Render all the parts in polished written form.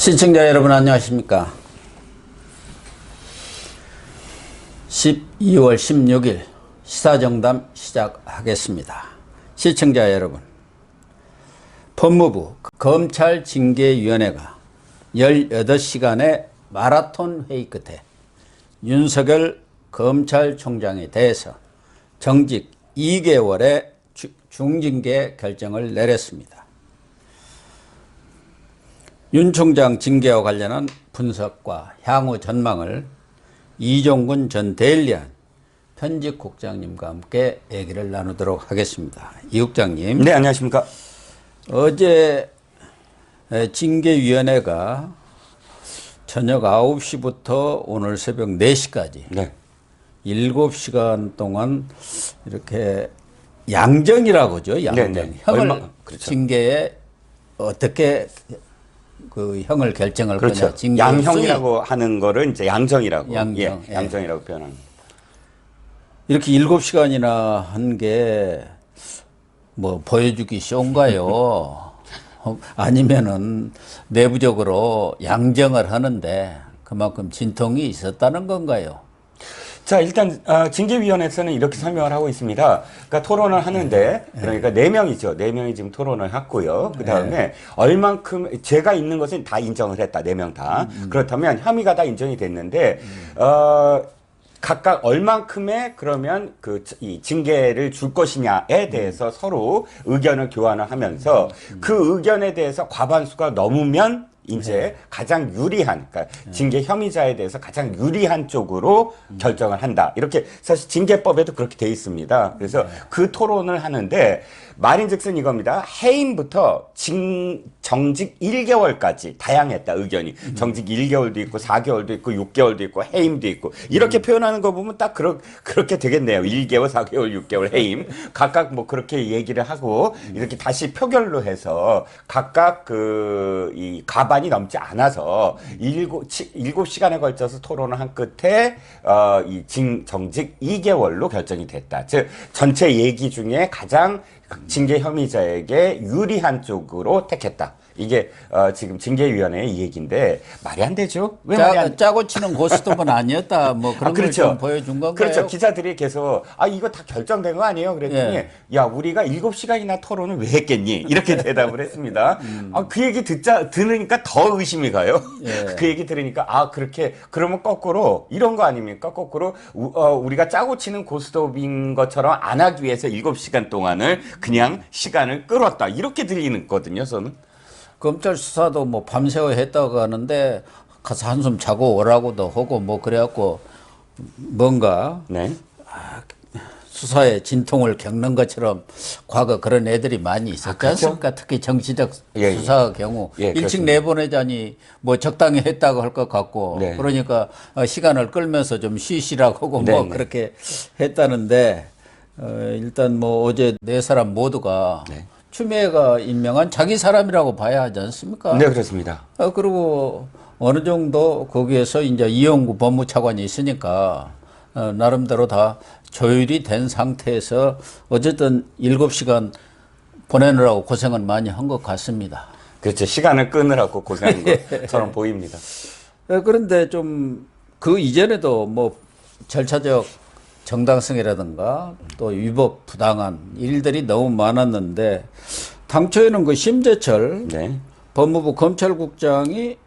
시청자 여러분 안녕하십니까. 12월 16일 시사정담 시작하겠습니다. 시청자 여러분, 법무부 검찰징계위원회가 18시간의 마라톤 회의 끝에 윤석열 검찰총장에 대해서 정직 2개월의 중징계 결정을 내렸습니다. 윤 총장 징계와 관련한 분석과 향후 전망을 이종근 전 데일리안 편집국장님과 함께 얘기를 나누도록 하겠습니다. 이 국장님. 네, 안녕하십니까. 어제 징계위원회가 저녁 9시부터 오늘 새벽 4시까지 네. 7시간 동안 이렇게 양정이라고 하죠. 양정. 네, 네. 형을 그렇죠. 징계에 어떻게 그 형을 결정할 그렇죠. 거냐. 양형이라고 하는 거를 이제 양정이라고. 양정. 예, 양정이라고 표현합니다. 이렇게 7시간이나 한 게 뭐 보여주기 쇼인가요? 아니면은 내부적으로 양정을 하는데 그만큼 진통이 있었다는 건가요? 자, 일단 징계위원회에서는 이렇게 설명을 하고 있습니다. 그러니까 토론을 하는데 그러니까 4명이죠. 4명이 지금 토론을 했고요. 그다음에 얼만큼 죄가 있는 것은 다 인정을 했다. 4명 다. 그렇다면 혐의가 다 인정이 됐는데 각각 얼만큼의 그러면 이 징계를 줄 것이냐에 대해서 서로 의견을 교환을 하면서 그 의견에 대해서 과반수가 넘으면 이제 가장 유리한, 그러니까 징계 혐의자에 대해서 가장 유리한 쪽으로 결정을 한다. 이렇게 사실 징계법에도 그렇게 돼 있습니다. 그래서 그 토론을 하는데 말인즉슨 이겁니다. 해임부터 정직 1개월까지 다양했다, 의견이. 정직 1개월도 있고 4개월도 있고 6개월도 있고 해임도 있고 이렇게 표현하는 거 보면 딱 그렇게 되겠네요. 1개월, 4개월, 6개월 해임. 각각 뭐 그렇게 얘기를 하고 이렇게 다시 표결로 해서 각각 이 가반이 넘지 않아서 7시간에 걸쳐서 토론을 한 끝에 이 정직 2개월로 결정이 됐다. 즉 전체 얘기 중에 가장 징계 혐의자에게 유리한 쪽으로 택했다. 이게 지금 징계위원회의 이 얘기인데 말이 안 되죠. 왜 말이 안 짜고 치는 고스톱은 아니었다. 뭐 그런 걸 그렇죠. 좀 보여준 건가요? 그렇죠. 기자들이 계속 이거 다 결정된 거 아니에요? 그랬더니 야, 우리가 7시간이나 토론을 왜 했겠니? 이렇게 대답을 했습니다. 그 얘기 들으니까 더 의심이 가요. 그 얘기 들으니까 그렇게 그러면 거꾸로 이런 거 아닙니까? 거꾸로 우리가 짜고 치는 고스톱인 것처럼 안 하기 위해서 7시간 동안을 그냥 시간을 끌었다. 이렇게 들리는 거거든요, 저는. 검찰 수사도 뭐 밤새워 했다고 하는데 가서 한숨 자고 오라고도 하고 뭐 그래갖고 뭔가 네. 수사에 진통을 겪는 것처럼 과거 그런 애들이 많이 있었지 그렇죠? 않습니까? 특히 정치적 예, 수사 경우 일찍 그렇습니다. 내보내자니 뭐 적당히 했다고 할 것 같고 네. 그러니까 시간을 끌면서 좀 쉬시라고 하고 네, 뭐 네. 그렇게 했다는데 일단 뭐 어제 4사람 모두가 네. 추미애가 임명한 자기 사람이라고 봐야 하지 않습니까? 네, 그렇습니다. 그리고 어느 정도 거기에서 이제 이용구 법무차관이 있으니까 나름대로 다 조율이 된 상태에서 어쨌든 7시간 보내느라고 고생은 많이 한 것 같습니다. 그렇죠. 시간을 끄느라고 고생한 것처럼 보입니다. 그런데 좀 그 이전에도 뭐 절차적 정당성이라든가 또 위법 부당한 일들이 너무 많았는데 당초에는 그 심재철 네. 법무부 검찰국장이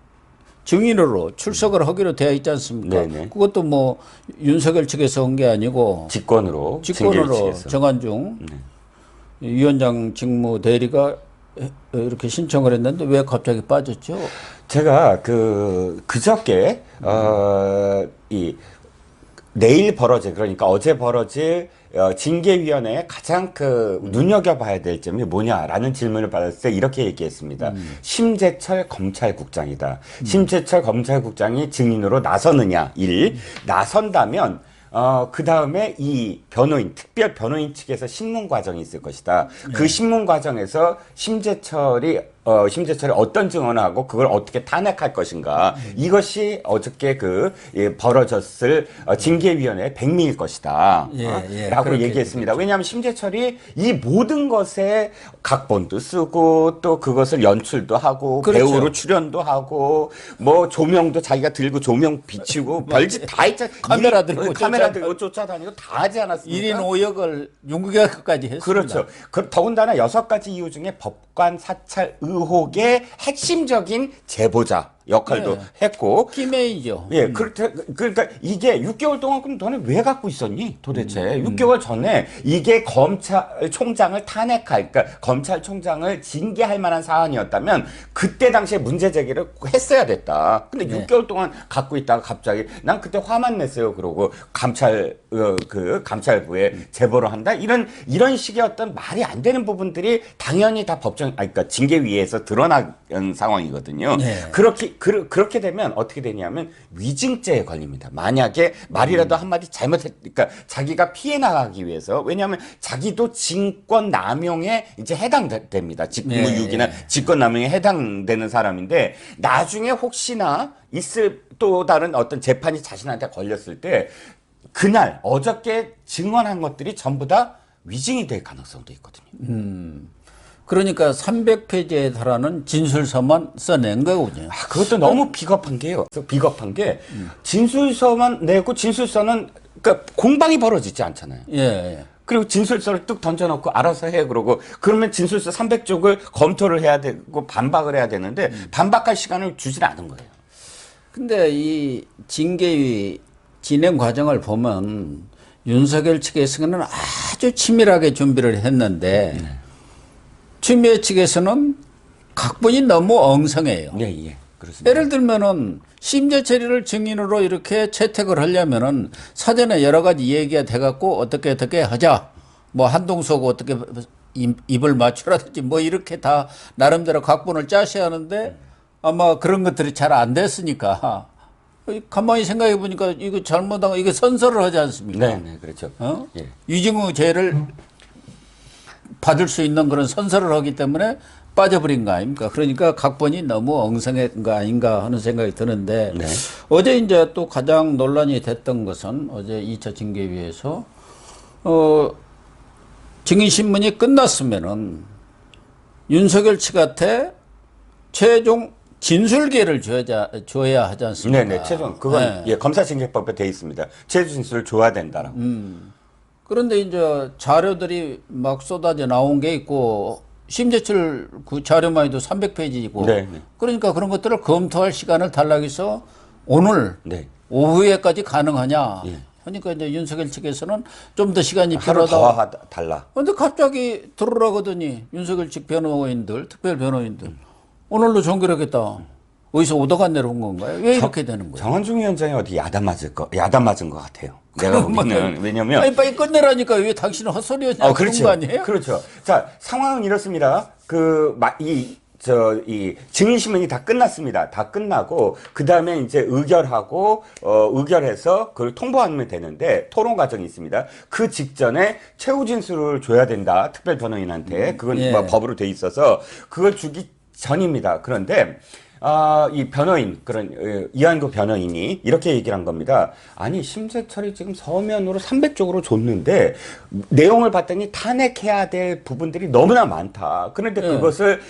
증인으로 출석을 하기로 되어 있지 않습니까? 네네. 그것도 뭐 윤석열 측에서 한 게 아니고 직권으로 징계를 정한중 위원장 직무 대리가 이렇게 신청을 했는데 왜 갑자기 빠졌죠? 제가 그저께 내일 벌어질, 그러니까 어제 벌어질 징계위원회에 가장 눈여겨봐야 될 점이 뭐냐라는 질문을 받았을 때 이렇게 얘기했습니다. 심재철 검찰국장이다. 심재철 검찰국장이 증인으로 나서느냐, 나선다면 그 다음에 이 특별 변호인 측에서 신문 과정이 있을 것이다. 그 신문 과정에서 심재철이 심재철이 어떤 증언을 하고 그걸 어떻게 탄핵할 것인가. 이것이 어저께 벌어졌을 징계위원회의 백미일 것이다. 라고 그렇게 얘기했습니다. 왜냐하면 심재철이 이 모든 것에 각본도 쓰고 또 그것을 연출도 하고 그렇죠. 배우로 출연도 하고 뭐 조명도 자기가 들고 조명 비치고 별짓 다 했잖아. 카메라 들고 카메라 들고 쫓아다니고 다 하지 않았습니까? 1인 5역을 윤곽까지 했습니다. 그렇죠. 더군다나 6가지 이유 중에 법관 사찰 의혹의 핵심적인 제보자 역할도 했고. 키메이죠. 예, 그러니까 이게 6개월 동안 그럼 너는 왜 갖고 있었니? 도대체 6개월 전에 이게 검찰총장을 탄핵할, 그러니까 검찰총장을 징계할 만한 사안이었다면 그때 당시에 문제 제기를 했어야 됐다. 근데 6개월 동안 갖고 있다가 갑자기 난 그때 화만 냈어요. 그러고 감찰부에 제보를 한다. 이런 식의 어떤 말이 안 되는 부분들이 당연히 다 그러니까 징계위에서 드러난 상황이거든요. 그렇게 되면 어떻게 되냐면 위증죄에 걸립니다. 만약에 말이라도 한마디 그러니까 자기가 피해 나가기 위해서, 왜냐하면 자기도 직권 남용에 이제 해당됩니다. 직무유기나 직권 남용에 해당되는 사람인데 나중에 혹시나 있을 또 다른 어떤 재판이 자신한테 걸렸을 때 그날 어저께 증언한 것들이 전부 다 위증이 될 가능성도 있거든요. 그러니까 300페이지에 달하는 진술서만 써낸 거군요. 그것도 너무 비겁한 게요. 비겁한 게 진술서만 내고 진술서는 그러니까 공방이 벌어지지 않잖아요. 예. 그리고 진술서를 뚝 던져놓고 알아서 해 그러고 그러면 진술서 300쪽을 검토를 해야 되고 반박을 해야 되는데 반박할 시간을 주질 않은 거예요. 근데 이 징계위 진행 과정을 보면 윤석열 측에서는 아주 치밀하게 준비를 했는데 추미애 측에서는 각본이 너무 엉성해요. 예, 그렇습니다. 예를 들면은 심재철이를 증인으로 이렇게 채택을 하려면은 사전에 여러 가지 얘기가 돼갖고 어떻게 하자. 뭐 한동수하고 어떻게 입을 맞추라든지 뭐 이렇게 다 나름대로 각본을 짜셔야 하는데 아마 그런 것들이 잘 안 됐으니까 가만히 생각해 보니까 이거 잘못한 거 이거 선서를 하지 않습니까? 네, 그렇죠. 예. 유증의 죄를 받을 수 있는 그런 선서를 하기 때문에 빠져버린 거 아닙니까? 그러니까 각본이 너무 엉성한 거 아닌가 하는 생각이 드는데 어제 이제 또 가장 논란이 됐던 것은 어제 2차 징계위에서 증인신문이 끝났으면은 윤석열 측한테 최종 진술 기회를 줘야 하지 않습니까? 네, 최종 그건 검사징계법에 돼 있습니다. 최종 진술을 줘야 된다라고. 그런데 이제 자료들이 막 쏟아져 나온 게 있고 심재철 그 자료만 해도 300페이지고 그러니까 그런 것들을 검토할 시간을 달라고 해서 오늘 오후에까지 가능하냐 그러니까 이제 윤석열 측에서는 좀 더 시간이 필요하다. 하루 더 달라. 그런데 갑자기 들어라거더니 윤석열 측 변호인들 특별 변호인들 오늘로 종결하겠다. 어디서 오다가 내려온 건가요? 왜 이렇게 되는 거예요? 정원중 위원장이 어디 야단 맞은 것 같아요. 내가 보기에는. 왜냐면. 아니, 빨리 끝내라니까 왜 당신은 헛소리하냐. 그런 거 아니에요? 그렇죠. 자, 상황은 이렇습니다. 이 증인신문이 다 끝났습니다. 다 끝나고, 그 다음에 이제 의결해서 그걸 통보하면 되는데, 토론 과정이 있습니다. 그 직전에 최후 진술을 줘야 된다. 특별 변호인한테. 그건 뭐 법으로 돼 있어서, 그걸 주기 전입니다. 그런데, 이 변호인, 이한구 변호인이 이렇게 얘기를 한 겁니다. 아니, 심재철이 지금 서면으로 300쪽으로 줬는데, 내용을 봤더니 탄핵해야 될 부분들이 너무나 많다. 그런데 그것을,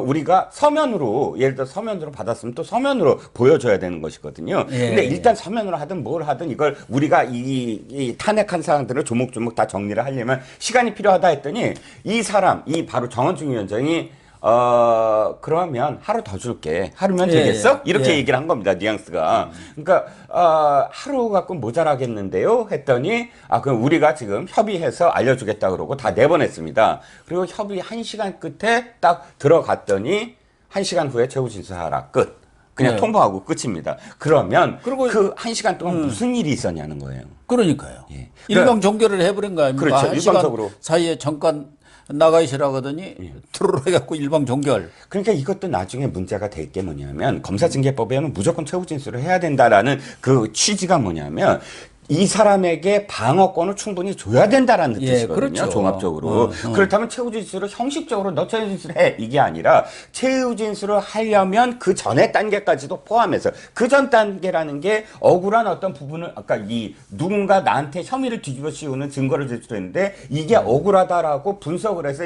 우리가 서면으로, 예를 들어 서면으로 받았으면 또 서면으로 보여줘야 되는 것이거든요. 근데 일단 서면으로 하든 뭘 하든 이걸 우리가 이 탄핵한 사항들을 조목조목 다 정리를 하려면 시간이 필요하다 했더니, 바로 정원중 위원장이 그러면 하루 더 줄게. 하루면 되겠어? 이렇게 얘기를 한 겁니다. 뉘앙스가. 그러니까, 하루 갖고 모자라겠는데요? 했더니, 그럼 우리가 지금 협의해서 알려주겠다 그러고 다 내보냈습니다. 그리고 협의 1시간 끝에 딱 들어갔더니, 1시간 후에 최후 진술하라. 끝. 그냥 통보하고 끝입니다. 그러면 그 1시간 동안 무슨 일이 있었냐는 거예요. 그러니까요. 일방 종결을 해버린 거 아닙니까? 그렇죠. 1시간 일방적으로. 사이에 잠깐 나가시라거더니 트롤 해갖고 일방 종결. 그러니까 이것도 나중에 문제가 될 게 뭐냐면 검사징계법에는 무조건 최후 진술을 해야 된다라는 그 취지가 뭐냐면 이 사람에게 방어권을 충분히 줘야 된다라는 예, 뜻이거든요. 그렇죠. 종합적으로. 그렇다면 최후 진술을 형식적으로 너 최후 진술해 이게 아니라 최후 진술을 하려면 그 전의 단계까지도 포함해서 그 전 단계라는 게 억울한 어떤 부분을 아까 이 누군가 나한테 혐의를 뒤집어 씌우는 증거를 제출했는데 이게 억울하다라고 분석을 해서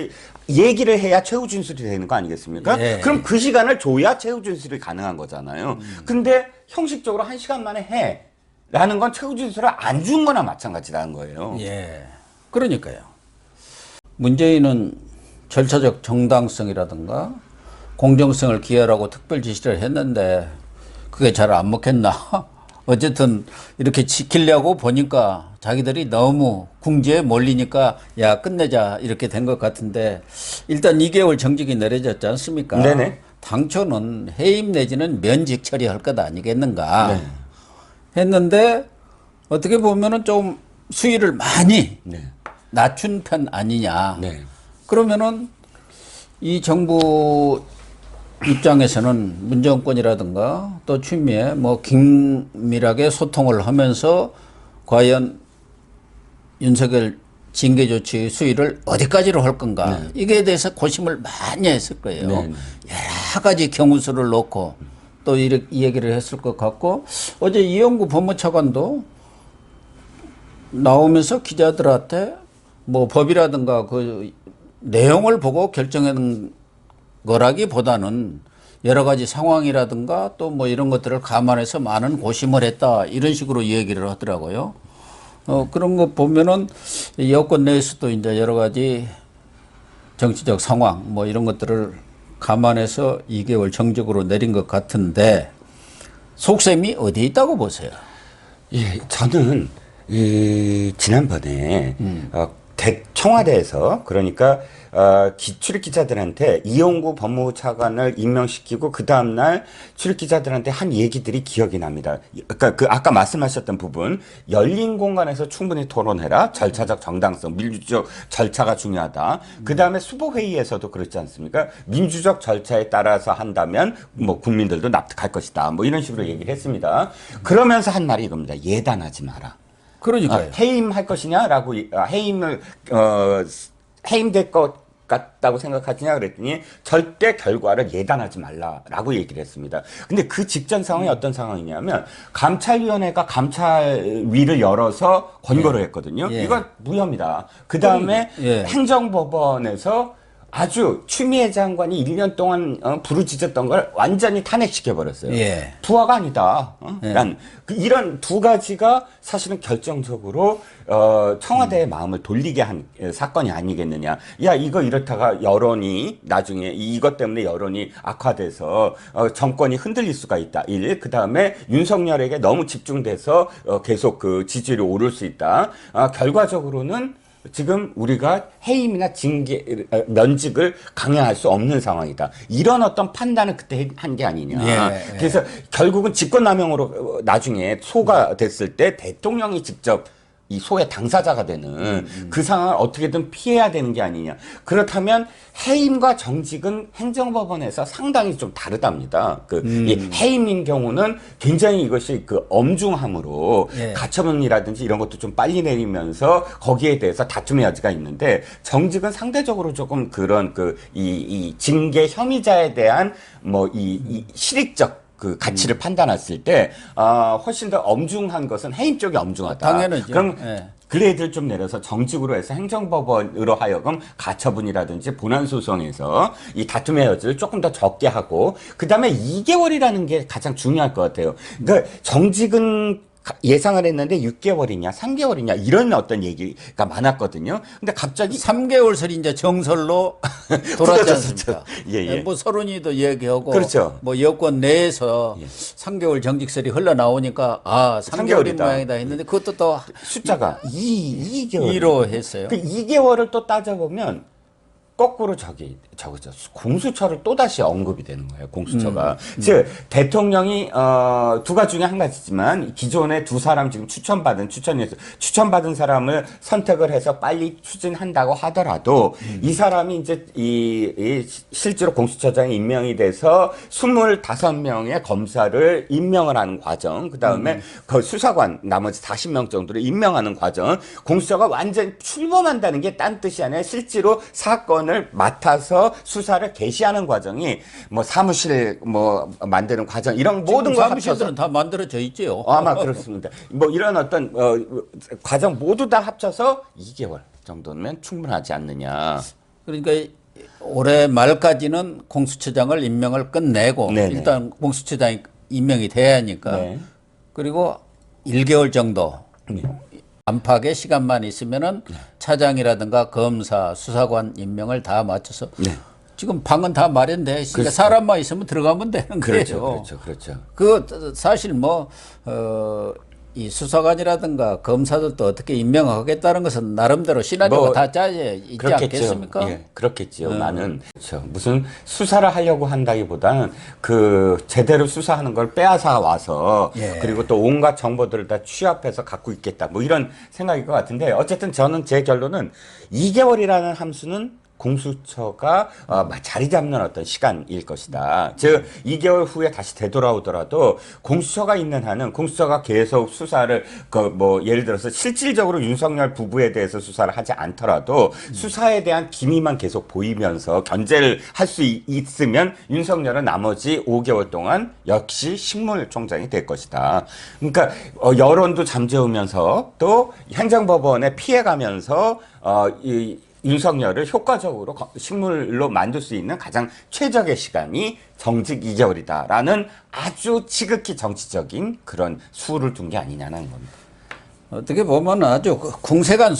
얘기를 해야 최후 진술이 되는 거 아니겠습니까? 예. 그럼 그 시간을 줘야 최후 진술이 가능한 거잖아요. 근데 형식적으로 1시간 만에 해. 라는 건 최후 진술을 안 준 거나 마찬가지라는 거예요. 예. 그러니까요. 문재인은 절차적 정당성이라든가 공정성을 기하라고 특별 지시를 했는데 그게 잘 안 먹혔나? 어쨌든 이렇게 지키려고 보니까 자기들이 너무 궁지에 몰리니까 야 끝내자 이렇게 된 것 같은데 일단 2개월 정직이 내려졌지 않습니까? 네네. 당초는 해임 내지는 면직 처리할 것 아니겠는가? 네. 했는데 어떻게 보면은 좀 수위를 많이 네. 낮춘 편 아니냐. 네. 그러면은 이 정부 입장에서는 문정권이라든가 또 추미애 뭐 긴밀하게 소통을 하면서 과연 윤석열 징계 조치 수위를 어디까지로 할 건가. 이게 대해서 고심을 많이 했을 거예요. 네. 여러 가지 경우수를 놓고 또 이렇게 이 얘기를 했을 것 같고 어제 이영구 법무차관도 나오면서 기자들한테 뭐 법이라든가 그 내용을 보고 결정한 거라기보다는 여러 가지 상황이라든가 또 뭐 이런 것들을 감안해서 많은 고심을 했다 이런 식으로 얘기를 하더라고요. 그런 거 보면은 여권 내에서도 이제 여러 가지 정치적 상황 뭐 이런 것들을 감안해서 2개월 정적으로 내린 것 같은데 속셈이 어디에 있다고 보세요? 예, 저는 지난번에 청와대에서 그러니까 출입 기자들한테 이용구 법무차관을 임명시키고 그 다음날 출입 기자들한테 한 얘기들이 기억이 납니다. 그러니까 그 아까 말씀하셨던 부분 열린 공간에서 충분히 토론해라. 절차적 정당성, 민주적 절차가 중요하다. 그 다음에 수보회의에서도 그렇지 않습니까? 민주적 절차에 따라서 한다면 뭐 국민들도 납득할 것이다. 뭐 이런 식으로 얘기를 했습니다. 그러면서 한 말이 이겁니다. 예단하지 마라. 그러니까요. 해임할 것이냐라고 해임을 해임될 것 같다고 생각하시냐 그랬더니 절대 결과를 예단하지 말라라고 얘기를 했습니다. 근데 그 직전 상황이 어떤 상황이냐면 감찰위원회가 감찰위를 열어서 권고를 했거든요. 예. 이건 무혐의다. 그 다음에 예. 행정법원에서 아주 추미애 장관이 1년 동안 부르짖었던 걸 완전히 탄핵시켜버렸어요. 예. 부하가 아니다. 예. 이런 두 가지가 사실은 결정적으로 청와대의 마음을 돌리게 한 사건이 아니겠느냐. 야 이거 이렇다가 여론이 나중에 이것 때문에 여론이 악화돼서 정권이 흔들릴 수가 있다. 그 다음에 윤석열에게 너무 집중돼서 계속 그 지지율이 오를 수 있다. 결과적으로는 지금 우리가 해임이나 징계, 면직을 강행할 수 없는 상황이다. 이런 어떤 판단을 그때 한 게 아니냐. 예. 그래서 결국은 직권남용으로 나중에 소가 됐을 때 대통령이 직접 이 소의 당사자가 되는 그 상황을 어떻게든 피해야 되는 게 아니냐. 그렇다면 해임과 정직은 행정법원에서 상당히 좀 다르답니다. 이 해임인 경우는 굉장히 이것이 그 엄중함으로 예. 가처분이라든지 이런 것도 좀 빨리 내리면서 거기에 대해서 다툼의 여지가 있는데 정직은 상대적으로 조금 그런 이 징계 혐의자에 대한 뭐 이 실익적 그 가치를 판단했을 때 훨씬 더 엄중한 것은 해임 쪽이 엄중하다. 당연하죠. 그럼 예. 그레이드를 좀 내려서 정직으로 해서 행정법원으로 하여금 가처분이라든지 본안소송에서 이 다툼의 여지를 조금 더 적게 하고 그다음에 2개월이라는 게 가장 중요할 것 같아요. 그러니까 정직은 예상을 했는데 6개월이냐 3개월이냐 이런 어떤 얘기가 많았거든요. 근데 갑자기 3개월설이 이제 정설로 돌았지 않습니까? 예. 뭐 서른이도 얘기하고 그렇죠. 뭐 여권 내에서 3개월 정직설이 흘러나오니까 3개월인 3개월이다. 모양이다 했는데 그것도 또 숫자가 2개월. 2로 했어요. 그 2개월을 또 따져보면 거꾸로 저거죠. 공수처를 또다시 언급이 되는 거예요. 공수처가. 즉, 대통령이, 두 가지 중에 한 가지지만, 기존에 두 사람 지금 추천받은 사람을 선택을 해서 빨리 추진한다고 하더라도, 이 사람이 이제 실제로 공수처장이 임명이 돼서 25명의 검사를 임명을 하는 과정, 그 다음에 그 수사관 나머지 40명 정도를 임명하는 과정, 공수처가 완전 출범한다는 게 딴 뜻이 아니라 실제로 사건을 맡아서 수사를 개시하는 과정이 뭐 사무실 뭐 만드는 과정 이런 모든 걸 합쳐서 사무실들은 다 만들어져 있지요. 아마 그렇습니다. 뭐 이런 어떤 과정 모두 다 합쳐서 2개월 정도면 충분하지 않느냐. 그러니까 올해 말까지는 공수처장을 임명을 끝내고 네네. 일단 공수처장이 임명이 돼야 하니까 네. 그리고 1개월 정도 안팎의 시간만 있으면은 차장이라든가 검사, 수사관 임명을 다 맞춰서 네. 지금 방은 다 마련돼 있으니까 그렇죠. 사람만 있으면 들어가면 되는 그렇죠, 거예요. 그렇죠. 그 사실 이 수사관이라든가 검사들도 어떻게 임명하겠다는 것은 나름대로 시나리오가 뭐, 다 짜져 있지 않겠습니까? 예, 그렇겠죠. 나는 그렇죠. 무슨 수사를 하려고 한다기보다는 그 제대로 수사하는 걸 빼앗아 와서 예. 그리고 또 온갖 정보들을 다 취합해서 갖고 있겠다. 뭐 이런 생각일 것 같은데 어쨌든 저는 제 결론은 2개월이라는 함수는 공수처가 자리 잡는 어떤 시간일 것이다. 즉 2개월 후에 다시 되돌아오더라도 공수처가 있는 한은 공수처가 계속 수사를 뭐 예를 들어서 실질적으로 윤석열 부부에 대해서 수사를 하지 않더라도 수사에 대한 기미만 계속 보이면서 견제를 할 수 있으면 윤석열은 나머지 5개월 동안 역시 식물총장이 될 것이다. 그러니까 여론도 잠재우면서 또 행정법원에 피해가면서 윤석열을 효과적으로 식물로 만들 수 있는 가장 최적의 시간이 정직 2개월이다라는 아주 지극히 정치적인 그런 수를 둔 게 아니냐는 겁니다. 어떻게 보면 아주 궁색한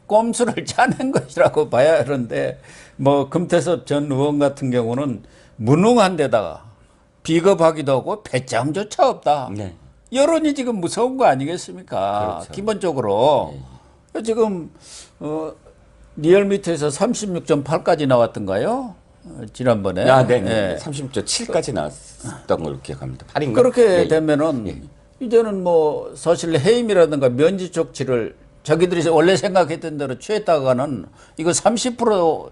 꼼수를 짜낸 것이라고 봐야 하는데, 뭐, 금태섭 전 의원 같은 경우는 무능한 데다가 비겁하기도 하고 배짱조차 없다. 네. 여론이 지금 무서운 거 아니겠습니까? 그렇죠. 기본적으로. 지금, 리얼미터에서 36.8까지 나왔던가요? 지난번에. 네. 30.7까지 나왔던 걸로 기억합니다. 8인가? 그렇게 되면은 이제는 뭐 사실 해임이라든가 면제 조치를 자기들이 원래 생각했던 대로 취했다가는 이거 30%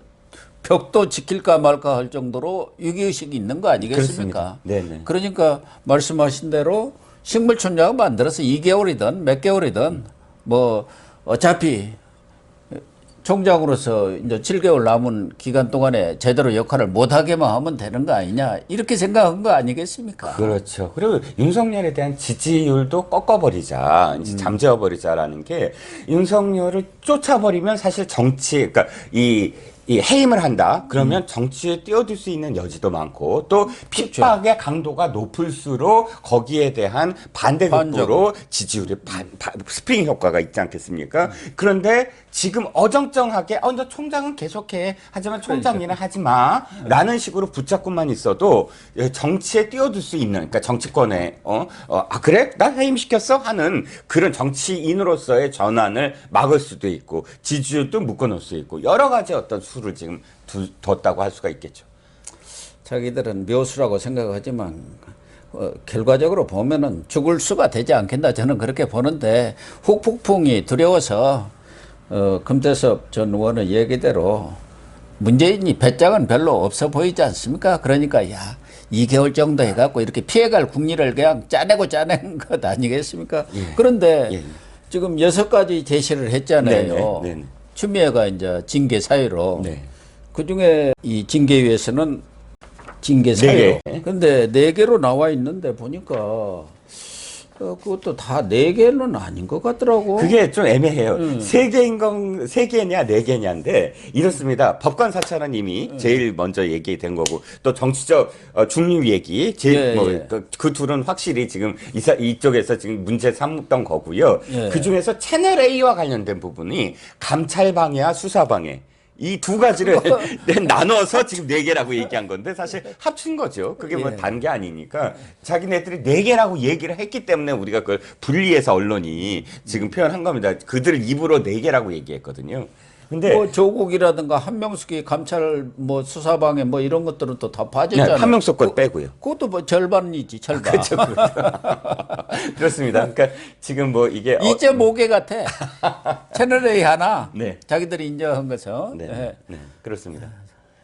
벽도 지킬까 말까 할 정도로 위기의식이 있는 거 아니겠습니까? 네네. 그러니까 말씀하신 대로 식물촌장을 만들어서 2개월이든 몇 개월이든 뭐 어차피 총장으로서 이제 7개월 남은 기간 동안에 제대로 역할을 못하게만 하면 되는 거 아니냐 이렇게 생각한 거 아니겠습니까? 그렇죠. 그리고 윤석열에 대한 지지율도 꺾어버리자, 이제 잠재워버리자라는 게 윤석열을 쫓아버리면 사실 정치, 그러니까 이 해임을 한다. 그러면 정치에 뛰어들 수 있는 여지도 많고 또 핍박의 강도가 높을수록 거기에 대한 반대급부로 지지율의 스프링 효과가 있지 않겠습니까? 그런데 지금 어정쩡하게 너 총장은 계속해. 하지만 총장 일은 하지 마. 라는 식으로 붙잡고만 있어도 정치에 뛰어들 수 있는 그러니까 정치권에 그래? 나 해임시켰어? 하는 그런 정치인으로서의 전환을 막을 수도 있고 지지율도 묶어놓을 수 있고 여러 가지 어떤 수를 지금 뒀다고 할 수가 있겠죠. 자기들은 묘수라고 생각하지만 결과적으로 보면은 죽을 수가 되지 않겠나 저는 그렇게 보는데 후폭풍이 두려워서 금태섭 전 의원의 얘기대로 문재인이 배짱은 별로 없어 보이지 않습니까? 그러니까 야 2개월 정도 해갖고 이렇게 피해갈 국리를 그냥 짜낸 것 아니겠습니까? 예. 그런데 예. 지금 6가지 제시를 했잖아요. 네네. 추미애가 이제 징계 사유로. 네. 그 중에 이 징계위에서는 징계 사유. 근데 4개로 나와 있는데 보니까 그것도 다 4개는 아닌 것 같더라고. 그게 좀 애매해요. 3개냐 4개냐인데 이렇습니다. 법관사찰은 이미 제일 먼저 얘기된 거고 또 정치적 중립 얘기 그 둘은 확실히 지금 이쪽에서 지금 문제 삼던 거고요. 그 중에서 채널 A와 관련된 부분이 감찰 방해와 수사 방해. 이 두 가지를 나눠서 지금 4개라고 얘기한 건데 사실 합친 거죠. 그게 뭐 다른 게 아니니까 자기네들이 4개라고 얘기를 했기 때문에 우리가 그걸 분리해서 언론이 지금 표현한 겁니다. 그들 입으로 4개라고 얘기했거든요. 근데 뭐 조국이라든가 한명숙이 감찰 뭐 수사방해 뭐 이런 것들은 또 다 빠졌잖아요. 네, 한명숙 것 빼고요. 그것도 뭐 절반이지 절반. 그렇죠. 그렇습니다. 그러니까 지금 뭐 이게 이제 모계 같아. 채널 A 하나. 네. 자기들이 인정한 것은. 네, 네. 네, 그렇습니다.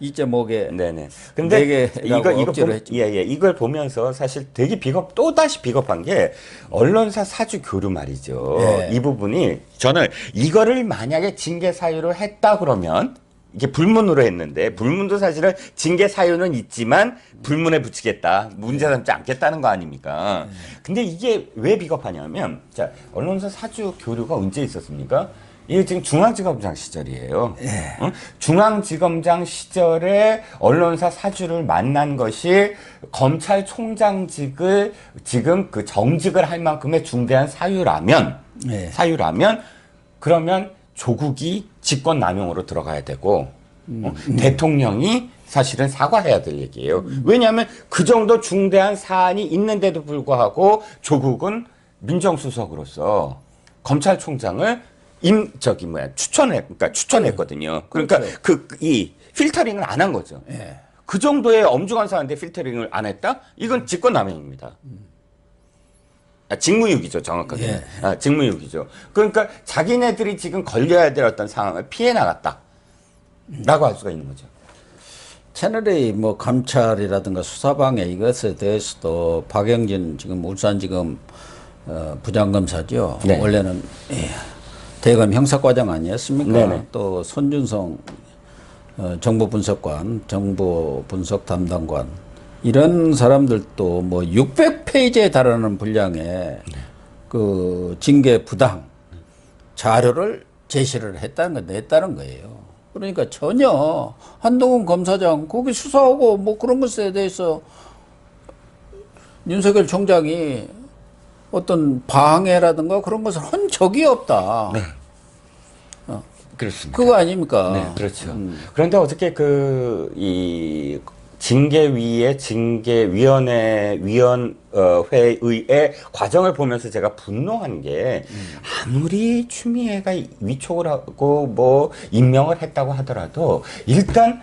이제 모계. 네네. 근데 네 개라고 억지로 했죠. 예, 이걸 보면서 사실 되게 또 다시 비겁한 게 언론사 사주 교류 말이죠. 예. 이 부분이 저는 이거를 만약에 징계 사유를 했다 그러면 이게 불문으로 했는데 불문도 사실은 징계 사유는 있지만 불문에 붙이겠다. 문제 삼지 않겠다는 거 아닙니까? 근데 이게 왜 비겁하냐면 자, 언론사 사주 교류가 언제 있었습니까? 이게 지금 중앙지검장 시절이에요. 응? 중앙지검장 시절에 언론사 사주를 만난 것이 검찰총장직을 지금 그 정직을 할 만큼의 중대한 사유라면, 그러면 조국이 직권남용으로 들어가야 되고, 대통령이 사실은 사과해야 될 얘기예요. 왜냐하면 그 정도 중대한 사안이 있는데도 불구하고 조국은 민정수석으로서 검찰총장을 추천했거든요. 그러니까 그렇죠. 이 필터링을 안 한 거죠. 예. 그 정도의 엄중한 사안인데 필터링을 안 했다? 이건 직권남용입니다. 직무유기죠, 정확하게. 예. 직무유기죠. 그러니까 자기네들이 지금 걸려야 될 어떤 상황을 피해 나갔다. 라고 할 수가 있는 거죠. 채널A 뭐 감찰이라든가 수사방해 이것에 대해서도 박영진 지금 울산지검 부장검사죠. 네. 원래는 대검 형사과장 아니었습니까? 네네. 또 손준성 정보분석관, 정보분석 담당관 이런 사람들도 뭐 600페이지에 달하는 분량의 그 징계 부당 자료를 제시를 냈다는 거예요. 그러니까 전혀 한동훈 검사장 거기 수사하고 뭐 그런 것에 대해서 윤석열 총장이 어떤 방해라든가 그런 것을 한 적이 없다. 네. 그렇습니다. 그거 아닙니까? 네, 그렇죠. 그런데 어저께 이 징계위의 회의의 과정을 보면서 제가 분노한 게 아무리 추미애가 위촉을 하고 뭐 임명을 했다고 하더라도 일단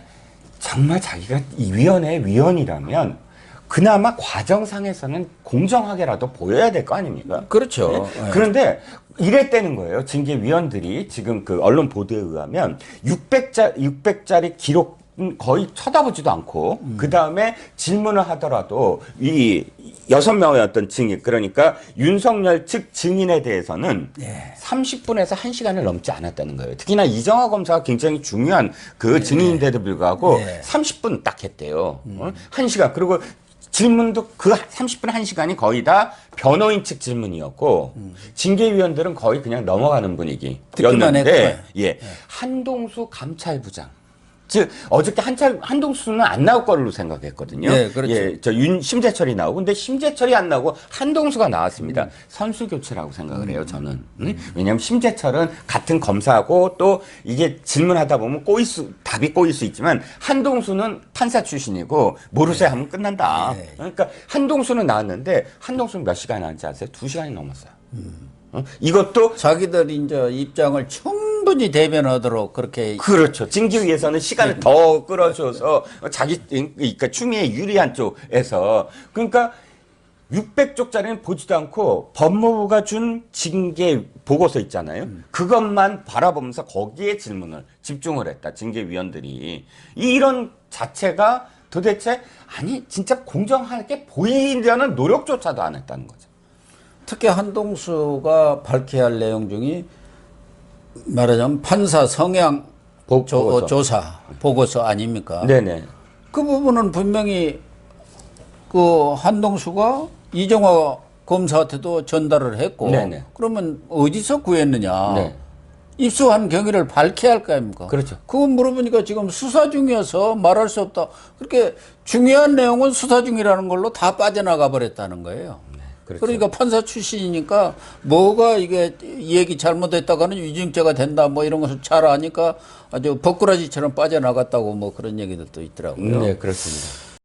정말 자기가 이 위원회 위원이라면 그나마 과정상에서는 공정하게라도 보여야 될 거 아닙니까? 그렇죠. 네? 그런데 이랬다는 거예요. 징계위원들이 지금 그 언론 보도에 의하면 600자리 기록 거의 쳐다보지도 않고 그 다음에 질문을 하더라도 이 6명의 어떤 증인 그러니까 윤석열 측 증인에 대해서는 30분에서 1시간을 넘지 않았다는 거예요. 특히나 이정화 검사가 굉장히 중요한 그 증인인데도 불구하고 30분 딱 했대요. 1시간 그리고 질문도 그 30분 1시간이 거의 다 변호인 측 질문이었고 징계위원들은 거의 그냥 넘어가는 분위기였는데 한동수 감찰부장 즉 어저께 한동수는 안 나올 거로 생각했거든요. 네, 그렇죠. 심재철이 나오고 근데 심재철이 안 나오고 한동수가 나왔습니다. 선수 교체라고 생각을 해요, 저는. 왜냐하면 심재철은 같은 검사고 또 이게 질문하다 보면 답이 꼬일 수 있지만 한동수는 판사 출신이고 모르쇠 하면 끝난다. 그러니까 한동수는 나왔는데 한동수는 몇 시간 나왔는지 아세요? 2시간이 넘었어요. 이것도 자기들 이제 입장을 충분히 대변하도록 그렇게 그렇죠. 징계위에서는 시간을 더 끌어줘서 그러니까 추미애 유리한 쪽에서 그러니까 600쪽짜리는 보지도 않고 법무부가 준 징계 보고서 있잖아요. 그것만 바라보면서 거기에 질문을 집중을 했다. 징계위원들이 이런 자체가 도대체 아니 진짜 공정하게 보이려는 노력조차도 안 했다는 거죠. 특히 한동수가 밝혀야 할 내용 중에 말하자면 판사 성향 조사 보고서 아닙니까? 네네. 그 부분은 분명히 그 한동수가 이정화 검사한테도 전달을 했고 네네. 그러면 어디서 구했느냐? 네. 입수한 경위를 밝혀야 할 거 아닙니까? 그렇죠. 그건 물어보니까 지금 수사 중이어서 말할 수 없다. 그렇게 중요한 내용은 수사 중이라는 걸로 다 빠져나가 버렸다는 거예요. 그렇죠. 그러니까 판사 출신이니까 뭐가 이게 얘기 잘못했다가는 위증죄가 된다 뭐 이런 것을 잘 아니까 아주 벗꾸라지처럼 빠져나갔다고 뭐 그런 얘기들도 있더라고요. 네, 그렇습니다.